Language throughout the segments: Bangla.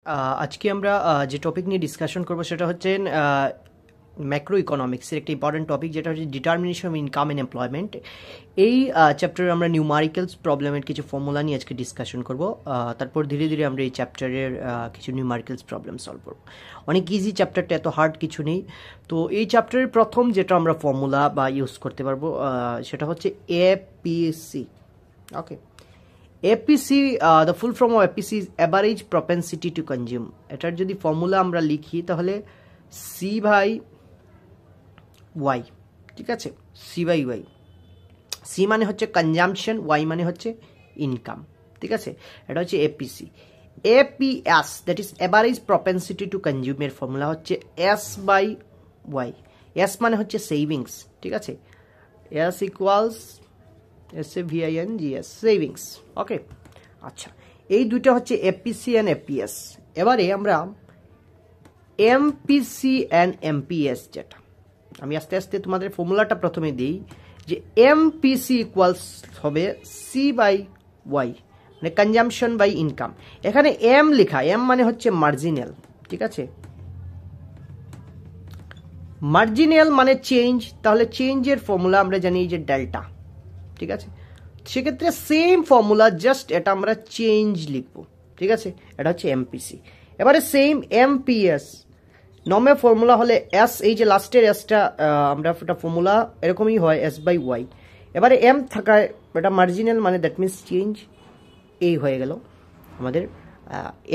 আজকে আমরা যে টপিক নিয়ে ডিসকাশন করব সেটা হচ্ছে ম্যাক্রো ইকোনমিক্সের একটা ইম্পর্টেন্ট টপিক, যেটা হচ্ছে determination of income and employment. এই চ্যাপ্টারে আমরা নিউমারিক্যালস প্রবলেমের কিছু ফর্মুলা নিয়ে আজকে ডিসকাশন করব। তারপর ধীরে ধীরে আমরা এই চ্যাপ্টারের কিছু নিউমারিক্যালস প্রবলেম সলভ করব। অনেক ইজি চ্যাপ্টারটা, এত হার্ড কিছু নেই। তো এই চ্যাপ্টারের প্রথম যেটা আমরা ফর্মুলা বা ইউজ করতে পারবো সেটা হচ্ছে APC. Okay, APC, the full form of APC is average propensity to consume. এটার যদি ফর্মুলা আমরা লিখি তাহলে C বাই Y, ঠিক আছে, C বাই Y। C মানে হচ্ছে কনজাম্পশন, Y মানে হচ্ছে ইনকাম, ঠিক আছে। এটা হচ্ছে APC। APS, that is average propensity to কনজিউমের ফর্মুলা হচ্ছে S বাই Y। S মানে হচ্ছে সেভিংস, ঠিক আছে। S equals SAVINGS, savings. Okay, আচ্ছা, এই দুইটা হচ্ছে এপিসি অ্যান্ড এপিএস। এবারে আমরা এমপিসি অ্যান্ড এমপিএস, যেটা আমি আস্তে আস্তে তোমাদের ফর্মুলাটা প্রথমে দিই, যে এমপিসি ইকুয়ালস হবে সি বাই ওয়াই, মানে কনজাম্পশন বাই ইনকাম। এখানে এম লেখা, এম মানে হচ্ছে মার্জিনাল, ঠিক আছে। মার্জিনাল মানে চেঞ্জ, তাহলে চেঞ্জের ফর্মুলা আমরা জানি যে ডেল্টা, ঠিক আছে। সেক্ষেত্রে সেম ফর্মুলা, জাস্ট এটা আমরা চেঞ্জ লিখব, ঠিক আছে। এটা হচ্ছে এমপিসি। এবারে সেম এমপিএস, নর্মাল ফর্মুলা হলে এস, এই যে লাস্টের এসটা আমরা একটা ফর্মুলা এরকমই হয়, এস বাই ওয়াই। এবারে এম থাকায় এটা মার্জিনাল, মানে দ্যাট মিনস চেঞ্জ। এই হয়ে গেল আমাদের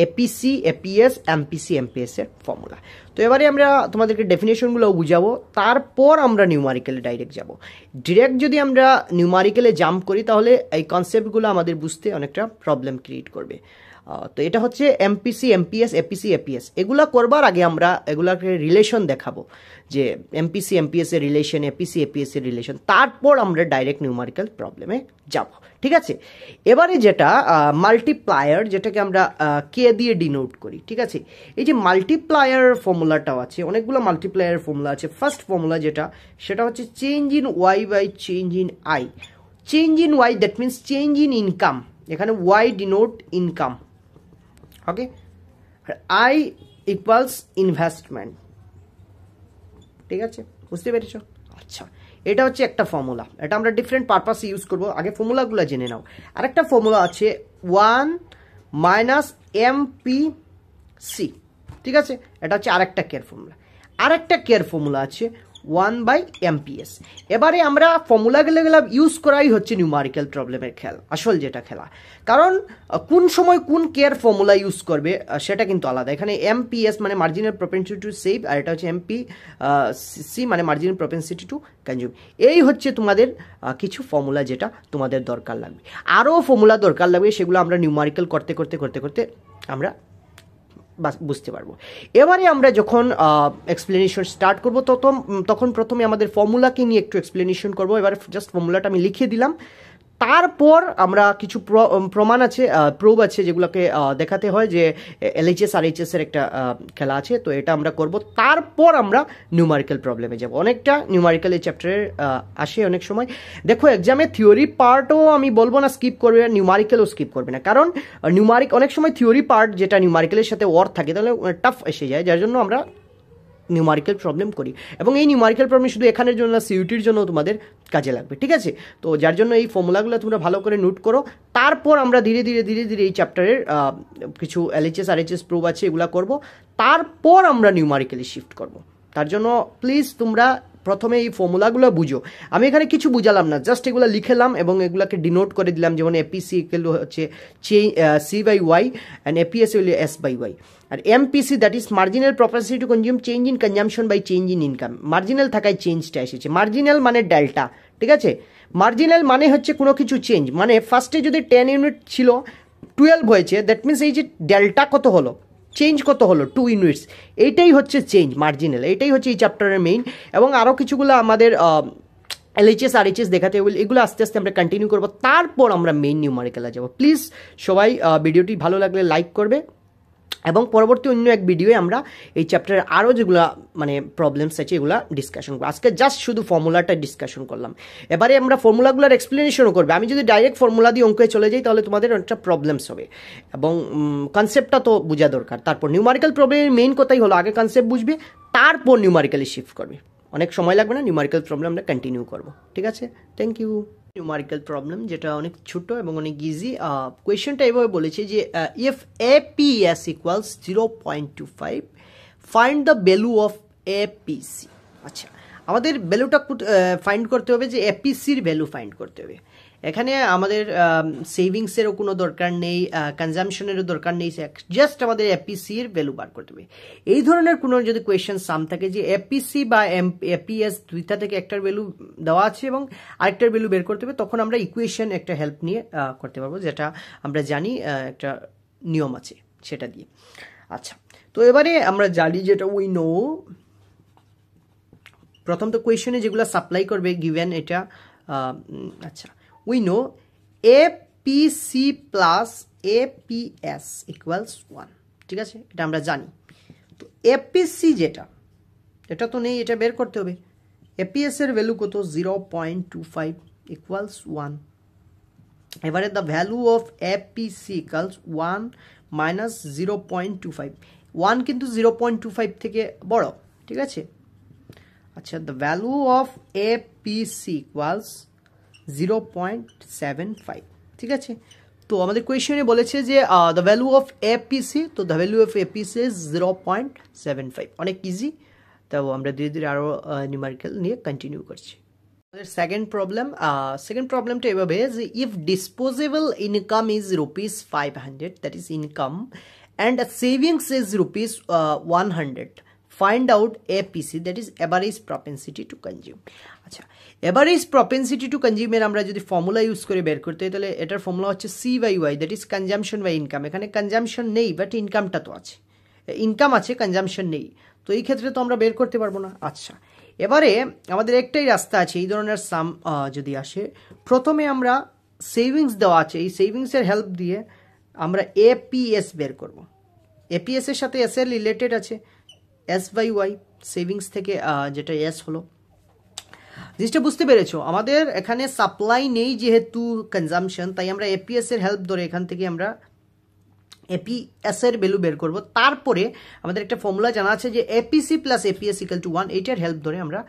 এপিসি, এপিএস, এমপিসি, এমপিএস এর ফর্মুলা। তো এবারে আমরা তোমাদেরকে ডেফিনেশনগুলো বুঝাবো, তারপর আমরা নিউমারিক্যালে ডাইরেক্ট যাব। ডিরেক্ট যদি আমরা নিউমারিক্যালে জাম্প করি তাহলে এই কনসেপ্টগুলো আমাদের বুঝতে অনেকটা প্রবলেম ক্রিয়েট করবে। তো এটা হচ্ছে এমপিসি, এমপিএস, এপিসি, এপিএস। এগুলা করবার আগে আমরা এগুলাকে রিলেশন দেখাবো, যে এমপিসি, এমপিএস এর রিলেশন, এপিসি, এপিএস এর রিলেশন, তারপর আমরা ডাইরেক্ট নিউমারিক্যাল প্রবলেমে যাব, ঠিক আছে। এবারে যেটা মাল্টিপ্লায়ার, যেটাকে আমরা কে দিয়ে ডিনোট করি, ঠিক আছে। এই যে মাল্টিপ্লায়ার ফর্মুলাটাও আছে, অনেকগুলো মাল্টিপ্লায়ার ফর্মুলা আছে। ফার্স্ট ফর্মুলা যেটা, সেটা হচ্ছে change in Y by change in I. Change in Y, that means change in income, এখানে Y denote income, okay. I equals investment, ঠিক আছে, বুঝতে পেরেছ? আচ্ছা, এটা হচ্ছে একটা ফর্মুলা, এটা আমরা ডিফারেন্ট পারপাস ইউজ করব। আগে ফর্মুলাগুলো জেনে নাও। আরেকটা ফর্মুলা আছে 1 মাইনাস এমপিসি, ঠিক আছে। এটা হচ্ছে আরেকটা কেয়ার ফর্মুলা। আরেকটা কেয়ার ফর্মুলা আছে 1 বাই এমপিএস। এবারে আমরা ফর্মুলাগুলো ইউজ করাই হচ্ছে নিউমারিক্যাল প্রবলেমের খেলা, আসল যেটা খেলা। কারণ কোন সময় কোন কেয়ার ফর্মুলা ইউজ করবে সেটা কিন্তু আলাদা। এখানে এমপিএস মানে মার্জিনাল প্রপেন্সিটি টু সেভ, আর এটা হচ্ছে এমপি সি মানে মার্জিনাল প্রপেন্সিটি টু কনজিউম। এই হচ্ছে তোমাদের কিছু ফর্মুলা যেটা তোমাদের দরকার লাগবে। আরও ফর্মুলা দরকার লাগবে, সেগুলো আমরা নিউমারিক্যাল করতে করতে করতে করতে আমরা বুঝতে পারবো। এবারে আমরা যখন এক্সপ্লেনেশন স্টার্ট করবো তখন প্রথমে আমাদের ফর্মুলাকে নিয়ে একটু এক্সপ্লেনেশন করবো। এবারে জাস্ট ফর্মুলাটা আমি লিখে দিলাম, তারপর আমরা কিছু প্রমাণ আছে, প্রুভ আছে, যেগুলোকে দেখাতে হয় যে এলএইচএস আর এইচএস এর একটা খেলা আছে। তো এটা আমরা করব, তারপর আমরা নিউমারিক্যাল প্রবলেমে যাব। অনেকটা নিউমারিক্যাল এই চ্যাপ্টারে আসে অনেক সময়। দেখো, এক্সামে থিওরি পার্টও আমি বলবো না স্কিপ করবে, নিউমারিক্যালও স্কিপ করবে না, কারণ অনেক সময় থিওরি পার্ট যেটা নিউমারিক্যালের সাথে ওয়ার্ড থাকে তাহলে টাফ এসে যায়, যার জন্য আমরা নিউমারিক্যাল প্রবলেম করি। এবং এই নিউমারিক্যাল প্রবলেম শুধু এখানের জন্য না, সিইউটির জন্য তোমাদের কাজে লাগবে, ঠিক আছে। তো যার জন্য এই ফর্মুলাগুলো তোমরা ভালো করে নোট করো। তারপর আমরা ধীরে ধীরে ধীরে ধীরে এই চ্যাপ্টারের কিছু এলএইচএস আর এইচএস প্রুভ আছে, এগুলো করব। তারপর আমরা নিউমারিক্যালি শিফট করব। তার জন্য প্লিজ তোমরা প্রথমে এই ফর্মুলাগুলো বুঝো। আমি এখানে কিছু বুঝালাম না, জাস্ট এগুলো লিখেলাম এবং এগুলোকে ডিনোট করে দিলাম। যেমন এপিসি ইকুয়াল হচ্ছে C by Y and APS হল এস বাই ওয়াই। আর MPC, that is marginal propensity to consume, change in consumption by change in income. Marginal থাকায় চেঞ্জটা এসেছে। মার্জিনাল মানে ডেল্টা, ঠিক আছে। মার্জিনাল মানে হচ্ছে কোনো কিছু চেঞ্জ, মানে ফার্স্টে যদি 10 ইউনিট ছিল 12 হয়েছে, দ্যাট মিনস এই যে ডেল্টা কত হলো, চেঞ্জ কত হলো, 2 ইউনিটস, এইটাই হচ্ছে চেঞ্জ, মার্জিনাল। এইটাই হচ্ছে এই চ্যাপ্টারের মেইন। এবং আরও কিছুগুলো আমাদের এলএইচএস আর এইচএস দেখাতে হবে, এগুলো আস্তে আস্তে আমরা কন্টিনিউ করবো, তারপর আমরা মেইন নিউমারিক্যালে যাব। প্লিজ সবাই ভিডিওটি ভালো লাগলে লাইক করবে, এবং পরবর্তী অন্য এক ভিডিওয়ে আমরা এই চ্যাপ্টারের আরও যেগুলো মানে প্রবলেমস আছে এগুলো ডিসকাশন করবো। আজকে জাস্ট শুধু ফর্মুলাটা ডিসকাশন করলাম, এবারে আমরা ফর্মুলাগুলোর এক্সপ্লেনেশনও করবে। আমি যদি ডাইরেক্ট ফর্মুলা দিয়ে অঙ্কে চলে যাই তাহলে তোমাদের অনেকটা প্রবলেমস হবে, এবং কনসেপ্টটা তো বোঝা দরকার। তারপর নিউমারিক্যাল প্রবলেমের মেইন কথাই হলো আগে কনসেপ্ট বুঝবে, তারপর নিউমারিক্যালি শিফট করবে, অনেক সময় লাগবে না। নিউমারিক্যাল প্রবলেম আমরা কন্টিনিউ করবো, ঠিক আছে? Thank you. নিউমারিক্যাল প্রবলেম যেটা অনেক ছোট এবং অনেক ইজি। কোয়েশ্চেনটা এভাবে বলেছে যে if APS equals 0.25 find the value of APC. আচ্ছা, আমাদের ভ্যালুটা ফাইন্ড করতে হবে, যে এপিসির ভ্যালু ফাইন্ড করতে হবে। এখানে আমাদের সেভিংসেরও কোনো দরকার নেই, কনজামশনেরও দরকার নেই, জাস্ট আমাদের এপিসির ভ্যালু বার করতে হবে। এই ধরনের কোনো যদি কোয়েশ্চেন সাম থাকে যে এপিসি বা এপিএস দুইটা থেকে একটার ভ্যালু দেওয়া আছে এবং আরেকটার ভ্যালু বের করতে হবে, তখন আমরা ইকুয়েশন একটা হেল্প নিয়ে করতে পারবো, যেটা আমরা জানি একটা নিয়ম আছে সেটা দিয়ে। আচ্ছা, তো এবারে আমরা জানি যেটা উই নো, প্রথম তো কোয়েশনে যেগুলো সাপ্লাই করবে গিভেন এটা। আচ্ছা, we know APC plus APS equals 1, ঠিক আছে? এটা আমরা জানি। তো এপিসি যেটা, এটা তো নেই, এটা বের করতে হবে। এপিএস এর ভ্যালু কত? 0.25 ইকুয়ালস 1। এবারে the value of APC equals 1 minus 0.25। 1 কিন্তু 0.25 থেকে বড়, ঠিক আছে? আচ্ছা, the value of APC equals 0.75, ঠিক আছে? তো আমাদের কোয়েশনে বলেছে যে দ্য ভ্যালু অফ এপিসি, তো the value of APC is 0.75। অনেক ইজি। তো আমরা ধীরে ধীরে আরও নিউমারিক্যাল নিয়ে কন্টিনিউ করছি। সেকেন্ড প্রবলেমটা এভাবে যে if disposable income is ₹500, that is income, and savings is ₹100, find out APC, that is average propensity to consume। আচ্ছা, average propensity to consume এর আমরা যদি ফর্মুলা ইউজ করে বের করতে হয়, তাহলে এটার ফর্মুলা হচ্ছে C/Y, that is consumption by income. এখানে কনজামশন নেই, বাট ইনকামটা তো আছে, ইনকাম আছে, কনজামশন নেই, তো এই ক্ষেত্রে তো আমরা বের করতে পারবো না। আচ্ছা, এবারে আমাদের একটাই রাস্তা আছে, এই ধরনের সাম যদি আসে, প্রথমে আমরা সেভিংস দেওয়া আছে, এই সেভিংসের হেল্প দিয়ে আমরা এপিএস বের করব। এপিএস এর সাথে এস এর রিলেটেড আছে, S/Y, সেভিংস থেকে যেটা এস হলো। জিনিসটা বুঝতে পেরেছো? আমাদের এখানে সাপ্লাই নেই যেহেতু কনজামশন, তাই আমরা এপিএস এর হেল্প ধরে এখান থেকে আমরা এপিএস এর ভ্যালু বের করব। তারপরে আমাদের একটা ফর্মুলা জানা আছে যে APC plus APS equal to 1, এইটার হেল্প ধরে আমরা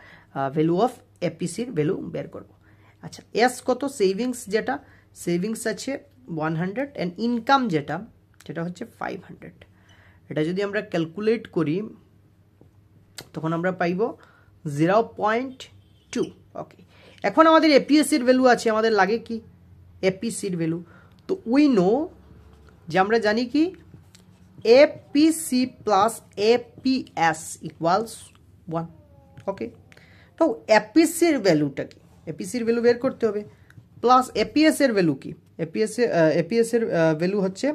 ভ্যালু অফ এপিসির ভ্যালু বের করব। আচ্ছা, এস কত? সেভিংস, যেটা সেভিংস আছে 100, অ্যান্ড ইনকাম যেটা, সেটা হচ্ছে 500। এটা যদি আমরা ক্যালকুলেট করি তখন আমরা পাইব 0.2। ওকে, এখন আমাদের এপিএসির ভ্যালু আছে, আমাদের লাগে কি এপিসির ভ্যালু। তো উই নো যে আমরা জানি কি এপিসি প্লাস এপিএস ইকুয়ালস 1। ওকে, তো এপিসির ভ্যালুটা কি? এপিসির ভ্যালু বের করতে হবে, প্লাস এপিএস এর ভ্যালু কি? এপিএস এর ভ্যালু হচ্ছে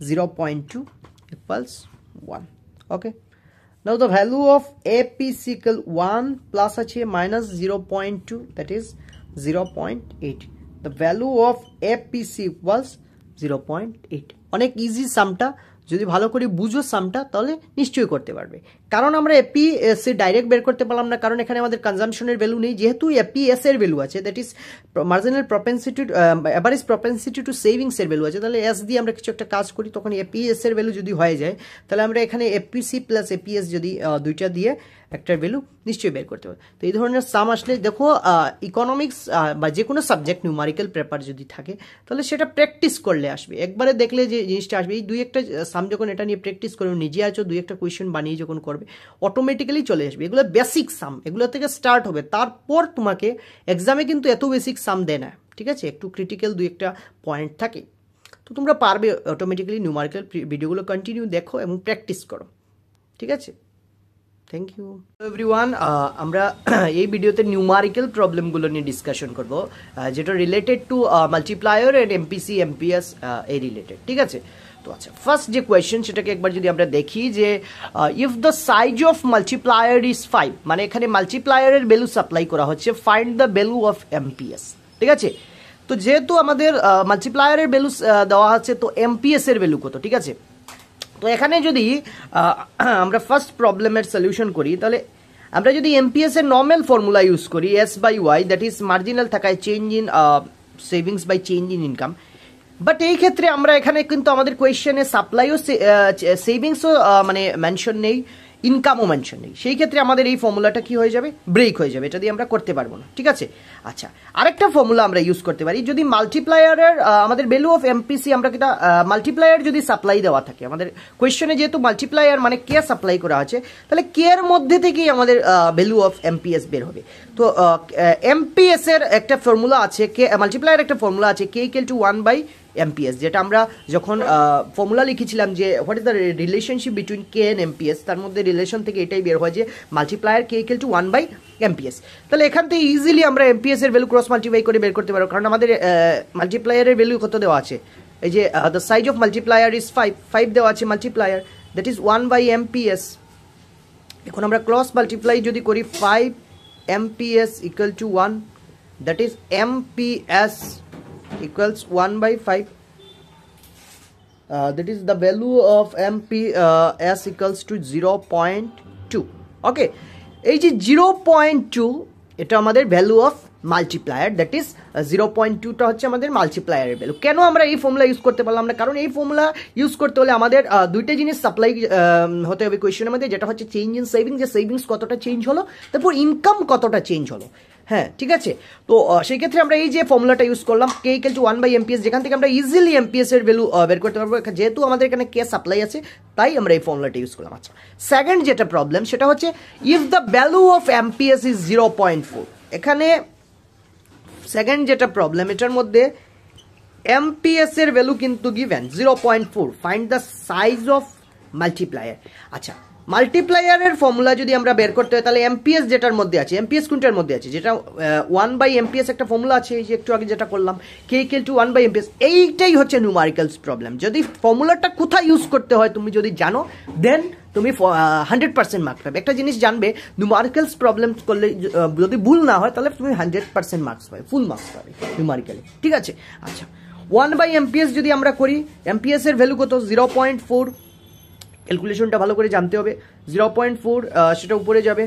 0.2 equals 1। Okay, now the value of APC equal 1 plus আছে minus 0.2, that is 0.8. the value of APC equals 0.8। অনেক ইজি সামটা, যদি ভালো করে বুঝো সামটা তাহলে নিশ্চয়ই করতে পারবে। কারণ আমরা এপিএস ডাইরেক্ট বের করতে পারলাম না, কারণ এখানে আমাদের কনজাম্পশনের ভ্যালু নেই, যেহেতু এপিএস এর ভ্যালু আছে, that is marginal propensity, average propensity to savings এর ভ্যালু আছে। তাহলে এস দিয়ে আমরা কিছু একটা কাজ করি, তখন এপিএস এর ভ্যালু যদি হয়ে যায়, তাহলে আমরা এখানে এপিসি প্লাস এপিএস যদি দুইটা দিয়ে একটার ভ্যালু নিশ্চয়ই বের করতে পারবো। তো এই ধরনের সাম আসলে দেখো, ইকোনমিক্স বা যে কোনো সাবজেক্ট নিউমারিক্যাল পেপার যদি থাকে তাহলে সেটা প্র্যাকটিস করলে আসবে, একবারে দেখলে যে জিনিসটা আসবে। এই দুই একটা সাম যখন এটা নিয়ে প্র্যাকটিস করে নিজে আছো, দুই একটা কোয়েশ্চেন বানিয়ে যখন করবে, অটোমেটিক্যালি চলে আসবে। এগুলো বেসিক সাম, এগুলো থেকে স্টার্ট হবে, তারপর তোমাকে এক্সামে কিন্তু এত বেসিক সাম দেয় না, ঠিক আছে? একটু ক্রিটিক্যাল দুই একটা পয়েন্ট থাকে, তো তোমরা পারবে অটোমেটিক্যালি। নিউমারিক্যাল ভিডিওগুলো কন্টিনিউ দেখো এবং প্র্যাকটিস করো, ঠিক আছে? Thank you everyone. আমরা এই ভিডিওতে নিউমারিক্যাল প্রবলেমগুলো নিয়ে ডিসকাশন করব, যেটা related to multiplier and MPC MPS এই রিলেটেড, ঠিক আছে? তো আচ্ছা, ফার্স্ট যে কোয়েশ্চেন সেটাকে একবার যদি আমরা দেখি যে if the size of multiplier is 5, মানে এখানে মাল্টিপ্লায়ারের ভ্যালু সাপ্লাই করা হচ্ছে, find the value of amps, ঠিক আছে? তো যেহেতু আমাদের মাল্টিপ্লায়ারের ভ্যালু দেওয়া আছে, তো এমপিএস এর ভ্যালু কত, ঠিক আছে? তো এখানে যদি আমরা ফার্স্ট প্রবলেমের সলিউশন করি, তাহলে আমরা যদি এমপিএস এর নর্মাল ফর্মুলা ইউজ করি S by Y, that is marginal থাকায় change in savings by change in income. But এই ক্ষেত্রে আমরা এখানে কিন্তু আমাদের কোয়েশ্চেনে সাপ্লাইও সেভিংসও মানে মেনশন নেই, ইনকামও মেনশন নেই। সেই ক্ষেত্রে আমাদের এই ফর্মুলাটা কি হয়ে যাবে, ব্রেক হয়ে যাবে, এটা দিয়ে আমরা করতে পারবো না। ঠিক আছে, আচ্ছা আরেকটা ফর্মুলা আমরা ইউজ করতে পারি, যদি মাল্টিপ্লায়ারের আমাদের ভ্যালু অফ এমপিসি আমরা কিটা মাল্টিপ্লায়ার যদি সাপ্লাই দেওয়া থাকে আমাদের কোয়েশ্চেনে, যেহেতু মাল্টিপ্লায়ার মানে কে সাপ্লাই করা আছে, তাহলে কে এর মধ্যে থেকেই আমাদের ভ্যালু অফ এমপিএস বের হবে। তো এমপিএস এর একটা ফর্মুলা আছে, কে মাল্টিপ্লায়ার একটা ফর্মুলা আছে K equal to 1 by MPS, যেটা আমরা যখন ফর্মুলা লিখেছিলাম যে what is the relationship between K and MPS, তার মধ্যে রিলেশন থেকে এটাই বের হয় যে multiplier K equal to 1 by MPS. তাহলে এখান থেকে ইজিলি আমরা এমপিএস এর ভ্যালু ক্রস মাল্টিপ্লাই করে বের করতে পারবো, কারণ আমাদের মাল্টিপ্লায়ারের ভ্যালু কত দেওয়া আছে, এই যে the size of multiplier is 5 দেওয়া আছে multiplier, that is 1 by MPS. এখন আমরা ক্রস মাল্টিপ্লাই যদি করি 5 MPS equal to 1, that is MPS equals 1 by 5, that is the value of MPS equals to 0.2. okay, এই যে 0.2 এটা আমাদের value of multiplier, that is 0.2টা হচ্ছে আমাদের মাল্টিপ্লায়ারের ভ্যালু। কেন আমরা এই ফর্মুলা ইউজ করতে পারলাম না, কারণ এই ফর্মুলা ইউজ করতে হলে আমাদের দুইটা জিনিস সাপ্লাই হতে হবে কোয়েশ্চেনের মধ্যে, যেটা হচ্ছে চেঞ্জ ইন সেভিংস, যে সেভিংস কতটা চেঞ্জ হলো, তারপর ইনকাম কতটা চেঞ্জ হলো। হ্যাঁ ঠিক আছে, তো সেই ক্ষেত্রে আমরা এই যে ফর্মুলাটা ইউজ করলাম কে ইকুয়াল টু 1 বাই এমপিএস, যেখান থেকে আমরা ইজিলি এমপিএস এর ভ্যালু বের করতে পারবো, যেহেতু আমাদের এখানে কে সাপ্লাই আছে তাই আমরা এই ফর্মুলাটা ইউজ করলাম। আচ্ছা সেকেন্ড যেটা প্রবলেম সেটা হচ্ছে if the value of amps is 0.4, এখানে সেকেন্ড যেটা প্রবলেম এটার মধ্যে এমপিএস এর ভ্যালু কিন্তু given 0.4, find the size of multiplier. আচ্ছা মাল্টিপ্লায়ারের ফর্মুলা যদি আমরা বের করতে হয়, তাহলে এমপিএস যেটার মধ্যে আছে, এমপিএস কোনটার মধ্যে আছে, যেটা 1 বাই এমপিএস একটা ফর্মুলা আছে, এই যে একটু আগে যেটা করলাম কে ইকুয়াল টু 1 বাই এমপিএস, এইটাই হচ্ছে নিউমারিক্যালস প্রবলেম। যদি ফর্মুলাটা কোথায় ইউজ করতে হয় তুমি যদি জানো, দেন তুমি 100% মার্কস পাবে। একটা জিনিস জানবে, নিউমারিক্যালস প্রবলেম করলে যদি ভুল না হয় তাহলে তুমি 100% মার্কস পাবে, ফুল মার্কস পাবে নিউমারিক্যালি। ঠিক আছে, আচ্ছা 1 বাই এমপিএস যদি আমরা করি, এমপিএস এর ভ্যালু কত 0.4, ক্যালকুলেশনটা ভালো করে জানতে হবে, 0.4 সেটা উপরে যাবে,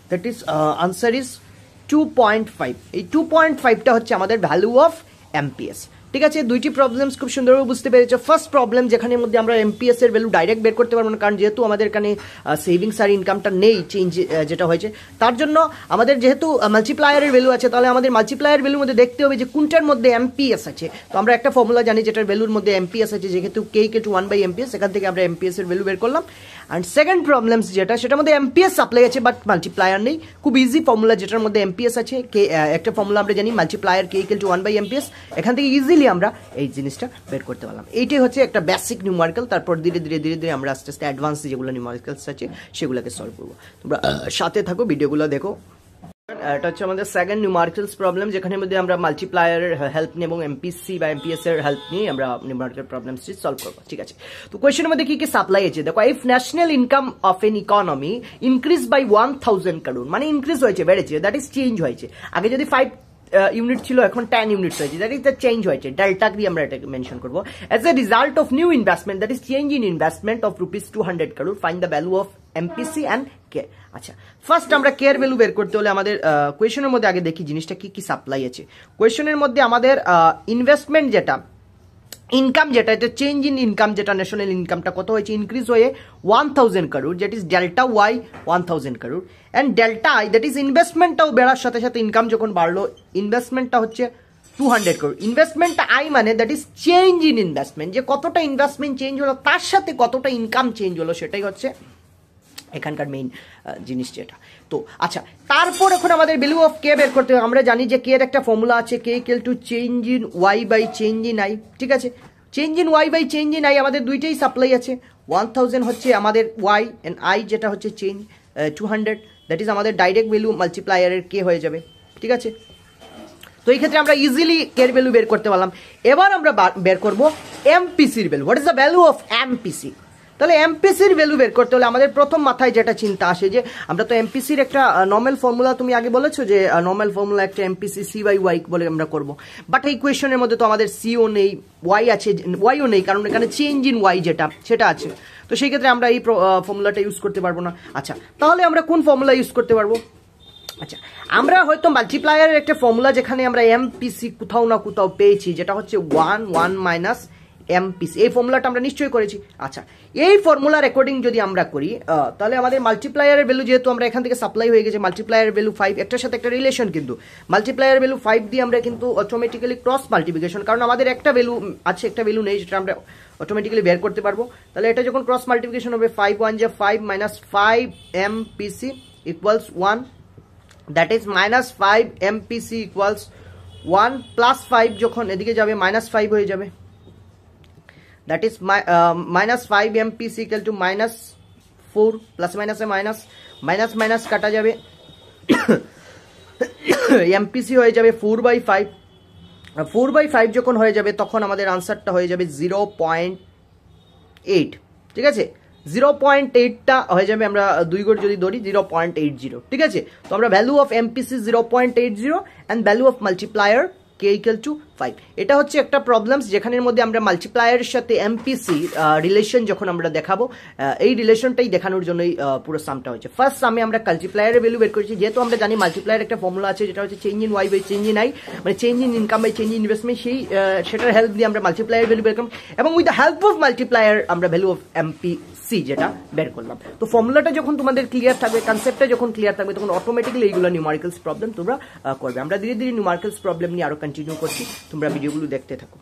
দ্যাট ইজ আনসার ইজ 2.5। এই 2.5টা হচ্ছে আমাদের ভ্যালু অফ এমপিএস। ঠিক আছে, দুইটি প্রবলেমস খুব সুন্দরভাবে বুঝতে পেরেছো। ফার্স্ট প্রবলেম যেখানে মধ্যে আমরা এমপিএস এর ভ্যালু ডাইরেক্ট বের করতে পারবো না, কারণ যেহেতু আমাদের এখানে সেভিংস আর ইনকামটা নেই, চেঞ্জ যেটা হয়েছে, তার জন্য আমাদের যেহেতু মাল্টিপ্লায়ারের ভ্যালু আছে, তাহলে আমাদের মাল্টিপ্লায়ার ভ্যালুর মধ্যে দেখতে হবে যে কোনটার মধ্যে এমপিএস আছে। তো আমরা একটা ফর্মুলা জানি যেটার ভ্যালুর মধ্যে এমপিএস আছে, যেহেতু কে ইকুয়াল টু 1 বাই এমপিএস, এখান থেকে আমরা এমপিএস এর ভ্যালু বের করলাম। অ্যান্ড সেকেন্ড প্রবলেমস যেটা, সেটার মধ্যে এমপিএস সাপ্লাই আছে বাট মাল্টিপ্লায়ার নেই, খুব ইজি ফর্মুলা যেটার মধ্যে এমপিএস আছে, কে একটা ফর্মুলা আমরা জানি multiplier K equal to 1 by MPS, এখান থেকে ইজিলি আমরা এই জিনিসটা বের করতে পারলাম। এইটাই হচ্ছে একটা বেসিক নিউমারিক্যাল, তারপর ধীরে ধীরে ধীরে ধীরে আমরা আস্তে আস্তে অ্যাডভান্স যেগুলো নিউমারিক্যালস আছে সেগুলোকে সলভ করবো। তোমরা সাথে থাকো, ভিডিওগুলো দেখো। এটা হচ্ছে আমাদের সেকেন্ড নিউমারিক্যালস প্রবলেম, যেখানে মধ্যে আমরা মাল্টিপ্লায়ারের হেল্প নিয়ে এবং এমপিসি বা এমপিএস এর হেল্প নিয়ে আমরা নিউমারিক্যাল প্রবলেমসটি সলভ করবো। ঠিক আছে, তো কোয়েশ্চেনের মধ্যে কি কি সাপ্লাই আছে দেখো, if national income of an economy increase by 1000 crore, মানে ইনক্রিজ হয়েছে, বেড়েছে, দ্যাট ইজ চেঞ্জ হয়েছে। আগে যদি 5 ইউনিট ছিল, এখন 10 ইউনিটস হয়েছে, দ্যাট ইজ দ্য চেঞ্জ হয়েছে, ডেল্টা দিয়ে আমরা এটাকে মেনশন করবো। As a result of new investment, that is change in investment of ₹200 crore, find the value of MPC and K. আচ্ছা ফার্স্ট আমরা কে এর ভ্যালু বের করতে হলে আমাদের কোয়েশ্চেনের মধ্যে আগে দেখি জিনিসটা কি কি সাপ্লাই আছে। কোয়েশ্চেনের মধ্যে আমাদের ইনভেস্টমেন্ট যেটা, ইনকাম যেটা, এটা চেঞ্জ ইন ইনকাম যেটা, ন্যাশনাল ইনকামটা কত হয়েছে, ইনক্রিজ হয়ে 1000 crore, that is delta Y 1000 crore, and delta I that is ইনভেস্টমেন্টটাও বেড়ার সাথে সাথে ইনকাম যখন বাড়লো, ইনভেস্টমেন্টটা হচ্ছে 200 crore। ইনভেস্টমেন্ট আই মানে that is change in investment, যে কতটা ইনভেস্টমেন্ট চেঞ্জ হলো তার সাথে কতটা ইনকাম চেঞ্জ হলো, সেটাই হচ্ছে এখানকার মেইন জিনিস যেটা। তো আচ্ছা তারপর এখন আমাদের ভ্যালু অফ কে বের করতে হবে। আমরা জানি যে কে এর একটা ফর্মুলা আছে, K equal to change in Y by change in I. ঠিক আছে, change in Y by change in I আমাদের দুইটাই সাপ্লাই আছে, 1000 হচ্ছে আমাদের ওয়াই এন্ড আই যেটা হচ্ছে চেঞ্জ 200, দ্যাট ইজ আমাদের ডাইরেক্ট ভ্যালু মাল্টিপ্লায়ারের কে হয়ে যাবে। ঠিক আছে, তো এই ক্ষেত্রে আমরা ইজিলি কে এর ভ্যালু বের করতে পারলাম। এবার আমরা বের করব এমপিসির value, what is the value of MPC. তাহলে এমপিসির ভ্যালু বের করতে হলে আমাদের প্রথম মাথায় যেটা চিন্তা আসে যে আমরা তো এমপিসির একটা নর্মাল ফর্মুলা, তুমি আগে বলেছো যে নর্মাল ফর্মুলা একটা এমপিসি সি বাই ওয়াই বলে আমরা করব, বাট এই কোয়েশনের মধ্যে তো আমাদের সিও নেই, ওয়াই আছে, ওয়াইও নেই, কারণ এখানে চেঞ্জ ইন ওয়াই যেটা সেটা আছে। তো সেই ক্ষেত্রে আমরা এই ফর্মুলাটা ইউজ করতে পারবো না। আচ্ছা, তাহলে আমরা কোন ফর্মুলা ইউজ করতে পারবো? আচ্ছা, আমরা হয়তো মাল্টিপ্লায়ারের একটা ফর্মুলা যেখানে আমরা এমপিসি কোথাও না কোথাও পেয়েছি, যেটা হচ্ছে 1 মাইনাস এমপিসি, এই ফর্মুলাটা আমরা নিশ্চয়ই করেছি। আচ্ছা, এই ফর্মুলার অ্যাকর্ডিং যদি আমরা করি তাহলে আমাদের মাল্টিপ্লায়ারের ভ্যালু, যেহেতু আমরা এখান থেকে সাপ্লাই হয়ে গেছে মাল্টিপ্লায়ারের ভ্যালু 5, একটার সাথে একটা রিলেশন, কিন্তু মাল্টিপ্লায়ারের ভ্যালু 5 দিয়ে আমরা কিন্তু অটোমেটিক্যালি ক্রস মাল্টিপ্লিকেশন, কারণ আমাদের একটা ভ্যালু আছে একটা ভ্যালু নেই, যেটা আমরা অটোমেটিক্যালি বের করতে পারবো। তাহলে এটা যখন ক্রস মাল্টিপ্লিকেশন হবে 5 1 যা 5 minus 5 MPC equals 1, that is minus 5 MPC equals 1 plus 5 যখন এদিকে যাবে মাইনাস 5 হয়ে যাবে, that is minus 5 MPC equal to minus 4, plus minus minus minus minus কাটা যাবে MPC হয়ে যাবে 4/5, 4/5 যখন হয়ে যাবে তখন আমাদের আনসারটা হয়ে যাবে 0.8, ঠিক আছে? 0.8টা হয়ে যাবে, আমরা 2 গড় যদি ধরি 0.80, ঠিক আছে? তো আমরা value of MPC 0.80 and value of multiplier k equal to 5, এটা হচ্ছে একটা প্রবলেমস যেখানের মধ্যে আমরা মাল্টিপ্লায়ারের সাথে এমপিসি রিলেশন যখন আমরা দেখাবো, এই রিলেশনটাই দেখানোর জন্যই পুরো সামটা হয়েছে। ফার্স্ট সামে আমরা মাল্টিপ্লায়ারের ভ্যালু বের করেছি, যেহেতু আমরা জানি মাল্টিপ্লায়ার একটা ফর্মুলা আছে যেটা হচ্ছে change in Y by change in I, মানে change in income by change in investment, সেটার হেল্প দিয়ে আমরা মাল্টিপ্লায়ার ভ্যালু বের করলাম, এবং with the help of multiplier আমরা ভ্যালু অফ এমপিসি যেটা বের করলাম। তো ফর্মুলাটা যখন তোমাদের ক্লিয়ার থাকবে, কনসেপ্টটা যখন ক্লিয়ার থাকবে, তখন অটোমেটিক্যালি এইগুলো নিউমারিক্যালস প্রবলেম তোমরা করবে। আমরা ধীরে ধীরে নিউমারিক্যালস প্রবলেম নিয়ে আরো কন্টিনিউ করছি, তোমরা ভিডিওগুলো দেখতে থাকো।